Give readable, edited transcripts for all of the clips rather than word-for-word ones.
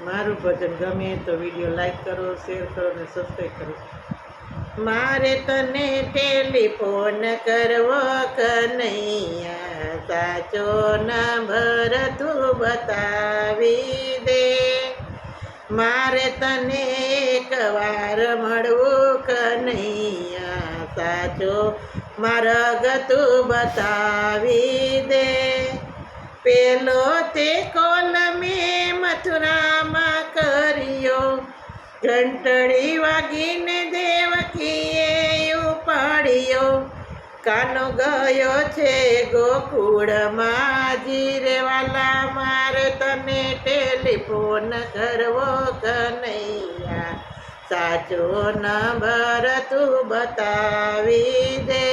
મારું ભજન ગમે તો વિડીયો લાઈક કરો, શેર કરો અને સબસ્ક્રાઈબ કરો. મારે તને ટેલિફોન કરવો કનૈયા, સાચો નંબર તું બતાવી દે. મારે તને એકવાર મળવું કનૈયા, સાચો માર્ગ તું બતાવી દે. પેલો તે કોલ મેં મથુરામાં કર્યો, ઘંટડી વાગીને દેવકીએ ઉપાડ્યો. કાનો ગયો છે ગોકુળમાં, જીરે વાલા મારે તને ટેલિફોન કરવો કનૈયા, સાચો નંબર તું બતાવી દે.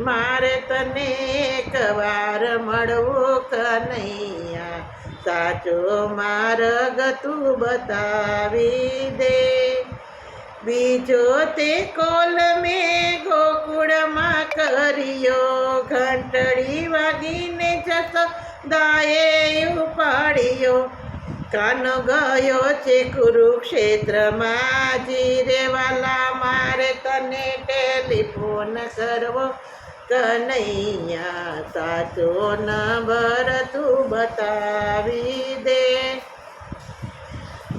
મારે તને એકવાર મળવું કનૈયા, સાચો માર્ગ તું બતાવી દે. બીજો તે કોલ મેં ગોકુળમાં કર્યો, ઘંટડી વાગીને જશોદાએ ઉપાડ્યો. કાનો ગયો છે કુરુક્ષેત્રમાં, જીરે વાલા મારે તને ટેલિફોન કરવો કનૈયા, સાચો નંબર તું બતાવી દે.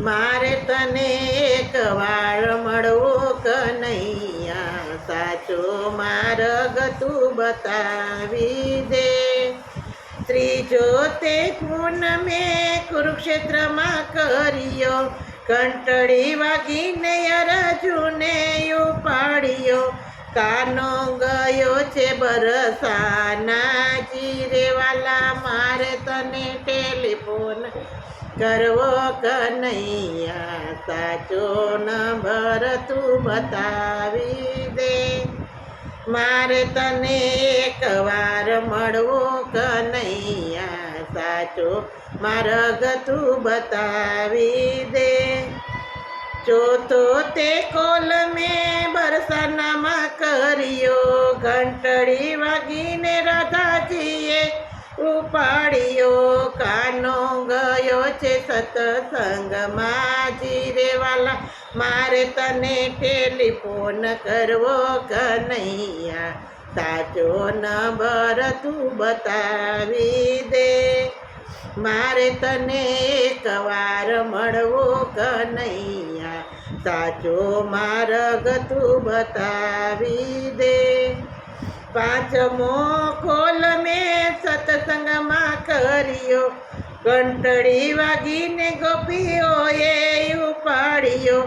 મારે તને એકવાર મળવું કનૈયા, સાચો માર્ગ તું બતાવી દે. ત્રીજો તે ખૂન મેં કુરુક્ષેત્રમાં કર્યો, ઘંટડી વાગીને અર્જુને ઉપાડ્યો. કાનો ગયો છે બરસાના, જીરે વાલા મારે તને ટેલિફોન કરવો કનૈયા, સાચો નંબર તું બતાવી દે. મારે તને એકવાર મળવું કનૈયા, સાચો માર્ગ તું બતાવી દે. ચોથો તે કોલ મેં બરસાનામાં કર્યો, ઘંટડી વાગીને રાધાજીએ ઉપાડ્યો. કાનો ગયો છે સત્સંગમાં, જીરે વાલા મારે તને ટેલિફોન કરવો કનૈયા, સાચો નંબર તું બતાવી દે. મારે તને એકવાર મળવું કનૈયા, સાચો માર્ગ તું બતાવી દે. પાંચમો કોલ મેં સત્સંગમાં કર્યો, ઘંટડી વાગીને ગોપીઓએ ઉપાડ્યો.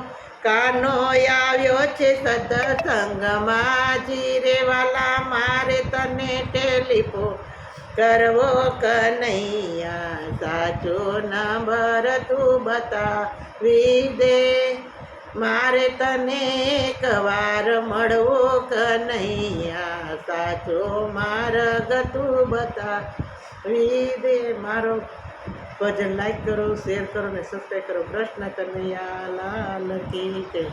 કાનો આવ્યો છે સત્સંગમાં, જીરે વાલા મારે તને ટેલિફોન કરવો કનૈયા, સાચો નંબર તું બતાવી દે. મારે તને એકવાર મળવું કનૈયા, સાચો માર્ગ તું બતાવી દે. મારો ભજન લાઈક કરો, શેર કરો અને સબસ્ક્રાઈબ કરો. કૃષ્ણ કનૈયા લાલ કી જય.